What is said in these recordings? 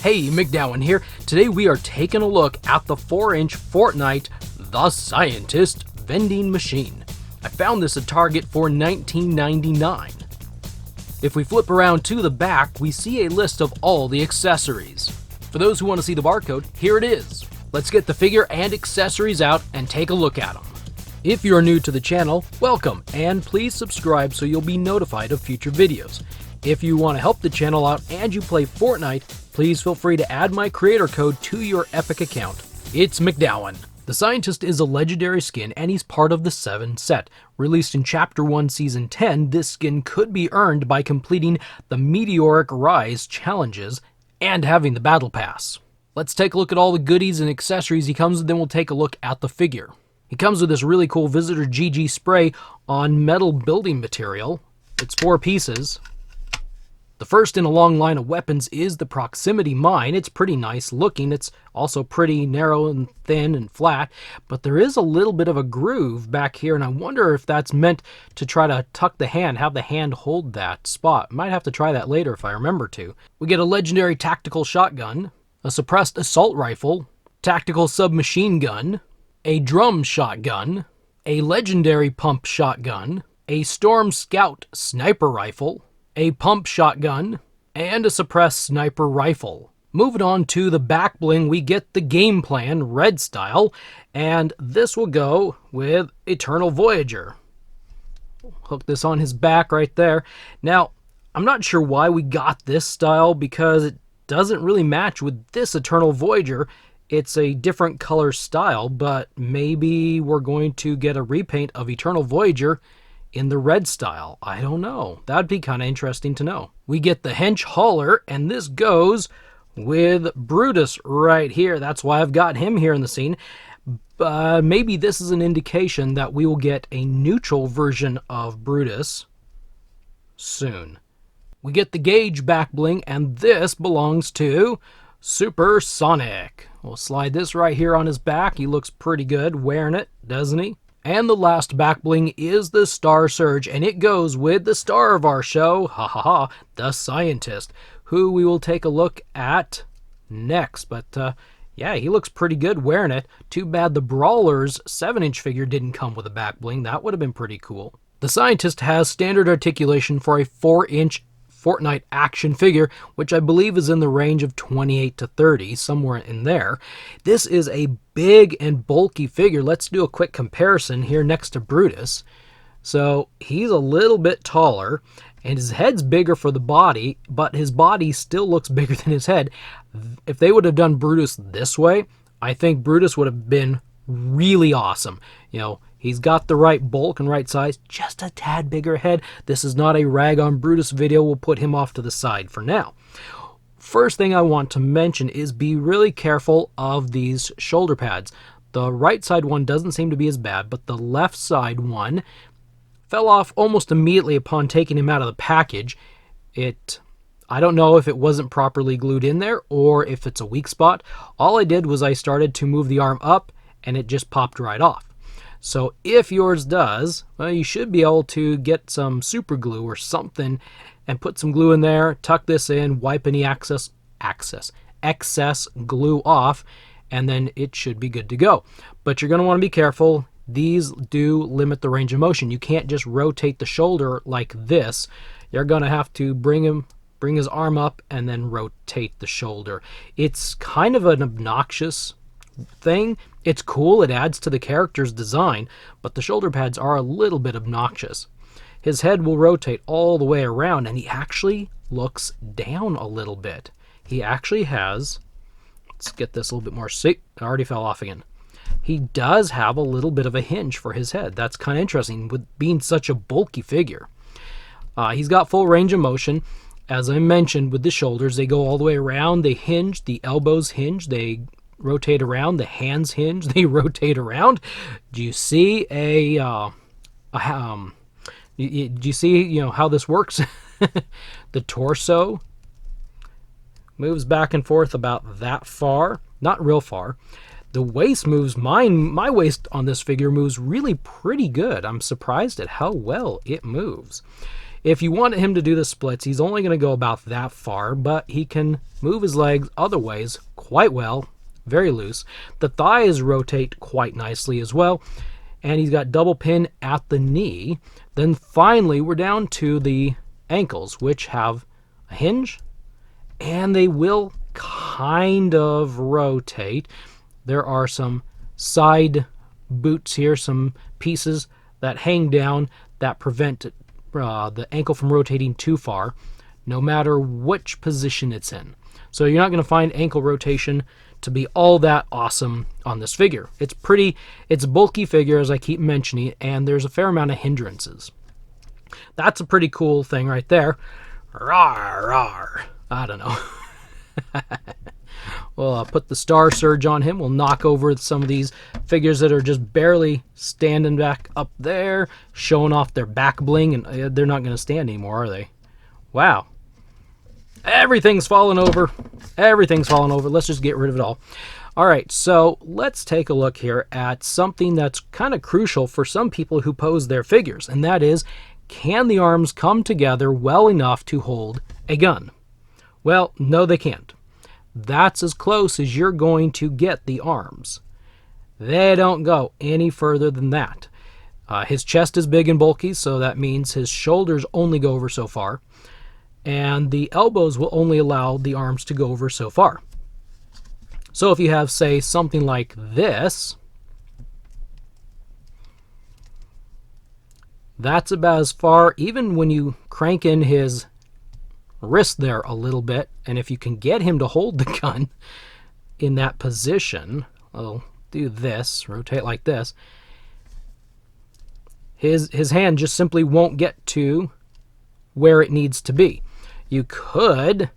Hey, McDowin here. Today we are taking a look at the 4-inch Fortnite The Scientist vending machine. I found this at Target for $19.99. If we flip around to the back, we see a list of all the accessories. For those who want to see the barcode, here it is. Let's get the figure and accessories out and take a look at them. If you're new to the channel, welcome, and please subscribe so you'll be notified of future videos. If you want to help the channel out and you play Fortnite, please feel free to add my creator code to your Epic account. It's McDowin. The Scientist is a legendary skin and he's part of the 7 set. Released in Chapter 1 Season 10, this skin could be earned by completing the Meteoric Rise challenges and having the Battle Pass. Let's take a look at all the goodies and accessories he comes with, then we'll take a look at the figure. He comes with this really cool Visitor GG spray on metal building material. It's 4 pieces. The first in a long line of weapons is the Proximity Mine. It's pretty nice looking. It's also pretty narrow and thin and flat, but there is a little bit of a groove back here, and I wonder if that's meant to try to tuck the hand, have the hand hold that spot. Might have to try that later if I remember to. We get a legendary tactical shotgun, a suppressed assault rifle, tactical submachine gun, a drum shotgun, a legendary pump shotgun, a Storm Scout sniper rifle, a pump shotgun, and a suppressed sniper rifle. Moving on to the back bling, we get the Gameplan red style, and this will go with Eternal Voyager. Hook this on his back right there. Now, I'm not sure why we got this style because it doesn't really match with this Eternal Voyager. It's a different color style, but maybe we're going to get a repaint of Eternal Voyager in the red style. I don't know. That'd be kind of interesting to know. We get the Hench Hauler, and this goes with Brutus right here. That's why I've got him here in the scene. Maybe this is an indication that we will get a neutral version of Brutus soon. We get the Gauge back bling, and this belongs to Supersonic. We'll slide this right here on his back. He looks pretty good wearing it, doesn't he? And the last back bling is the Star Surge, and it goes with the star of our show, the Scientist, who we will take a look at next. But yeah, he looks pretty good wearing it. Too bad the Brawler's 7-inch figure didn't come with a back bling. That would have been pretty cool. The Scientist has standard articulation for a 4-inch Fortnite action figure, which I believe is in the range of 28 to 30, somewhere in there. This is a big and bulky figure. Let's do a quick comparison here next to Brutus. So he's a little bit taller, and his head's bigger for the body, but his body still looks bigger than his head. If they would have done Brutus this way, I think Brutus would have been really awesome. You know, he's got the right bulk and right size, just a tad bigger head. This is not a rag on Brutus video. We'll put him off to the side for now. First thing I want to mention is be really careful of these shoulder pads. The right side one doesn't seem to be as bad, but the left side one fell off almost immediately upon taking him out of the package. I don't know if it wasn't properly glued in there or if it's a weak spot. All I did was I started to move the arm up and it just popped right off. So if yours does, well, you should be able to get some super glue or something and put some glue in there, tuck this in, wipe any excess glue off, and then it should be good to go. But you're going to want to be careful. These do limit the range of motion. You can't just rotate the shoulder like this. You're going to have to bring his arm up and then rotate the shoulder. It's kind of an obnoxious thing. It's cool, it adds to the character's design, but the shoulder pads are a little bit obnoxious. His head will rotate all the way around, and he actually looks down a little bit. He actually has, let's get this a little bit more, see, it already fell off again. He does have a little bit of a hinge for his head. That's kind of interesting with being such a bulky figure. He's got full range of motion. As I mentioned, with the shoulders, they go all the way around, they hinge, the elbows hinge, they rotate around, the hands hinge, they rotate around. Do you see do you see how this works? The torso moves back and forth about that far, not real far. The waist moves, my waist on this figure moves really pretty good. I'm surprised at how well it moves. If you want him to do the splits, he's only going to go about that far, but he can move his legs other ways quite well, very loose. The thighs rotate quite nicely as well, and he's got double pin at the knee. Then finally, we're down to the ankles, which have a hinge, and they will kind of rotate. There are some side boots here, some pieces that hang down that prevent the ankle from rotating too far, no matter which position it's in. So you're not going to find ankle rotation to be all that awesome on this figure. It's a bulky figure, as I keep mentioning, and there's a fair amount of hindrances. That's a pretty cool thing right there. Rawr, rawr. I don't know. We'll put the Star Surge on him. We'll knock over some of these figures that are just barely standing back up there, showing off their back bling, and they're not going to stand anymore, are they? Wow. Everything's falling over. Everything's falling over. Let's just get rid of it all. All right, so let's take a look here at something that's kind of crucial for some people who pose their figures, and that is, can the arms come together well enough to hold a gun? Well, no, they can't. That's as close as you're going to get the arms. They don't go any further than that. His chest is big and bulky, so that means his shoulders only go over so far, and the elbows will only allow the arms to go over so far. So if you have, say, something like this, that's about as far, even when you crank in his wrist there a little bit, and if you can get him to hold the gun in that position, I'll do this, rotate like this, his hand just simply won't get to where it needs to be. You could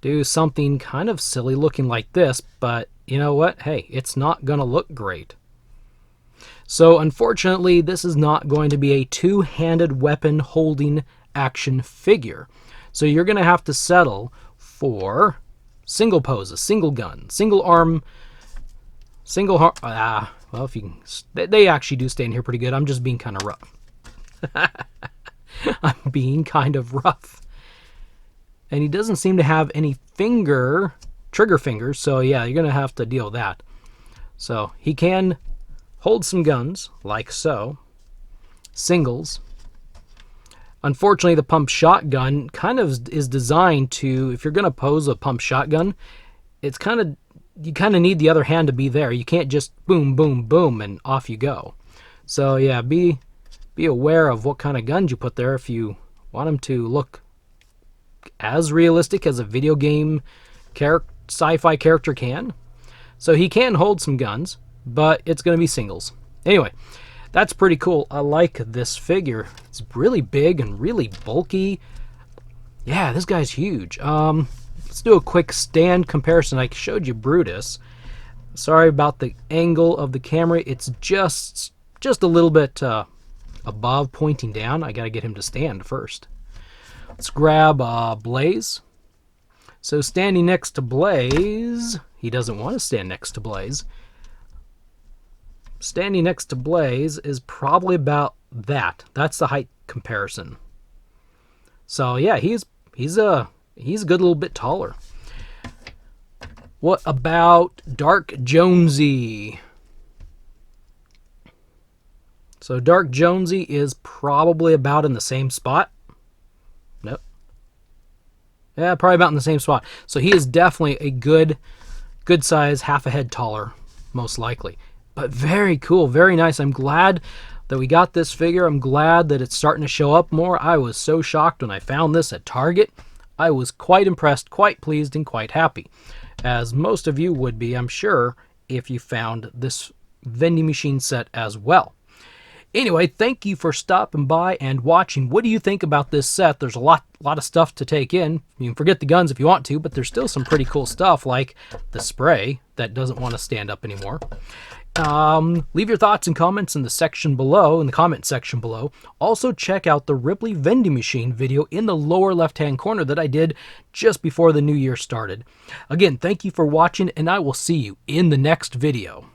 do something kind of silly looking like this, but you know what? Hey, it's not going to look great. So unfortunately, this is not going to be a two-handed weapon holding action figure. So you're going to have to settle for single poses, single gun, single arm, well, if you can, they actually do stand here pretty good. I'm just being kind of rough. I'm being kind of rough. And he doesn't seem to have any trigger fingers, so yeah, you're going to have to deal with that. So he can hold some guns, like so, singles. Unfortunately, the pump shotgun kind of is designed to, if you're going to pose a pump shotgun, you kind of need the other hand to be there. You can't just boom, boom, boom, and off you go. So yeah, be aware of what kind of guns you put there if you want them to look as realistic as a video game sci-fi character can. So he can hold some guns, but it's going to be singles. Anyway, that's pretty cool. I like this figure. It's really big and really bulky. Yeah, this guy's huge. Let's do a quick stand comparison. I showed you Brutus. Sorry about the angle of the camera. It's just a little bit above, pointing down. I got to get him to stand first. Let's grab Blaze. So standing next to Blaze, he doesn't want to stand next to Blaze. Standing next to Blaze is probably about that. That's the height comparison. So yeah, he's a good little bit taller. What about Dark Jonesy? So Dark Jonesy is probably about in the same spot. Nope. Yeah, probably about in the same spot. So he is definitely a good size, half a head taller, most likely. But very cool, very nice. I'm glad that we got this figure. I'm glad that it's starting to show up more. I was so shocked when I found this at Target. I was quite impressed, quite pleased, and quite happy. As most of you would be, I'm sure, if you found this vending machine set as well. Anyway, thank you for stopping by and watching. What do you think about this set? There's a lot of stuff to take in. You can forget the guns if you want to, but there's still some pretty cool stuff like the spray that doesn't want to stand up anymore. Leave your thoughts and comments in the comment section below. Also check out the Ripley vending machine video in the lower left-hand corner that I did just before the new year started. Again, thank you for watching, and I will see you in the next video.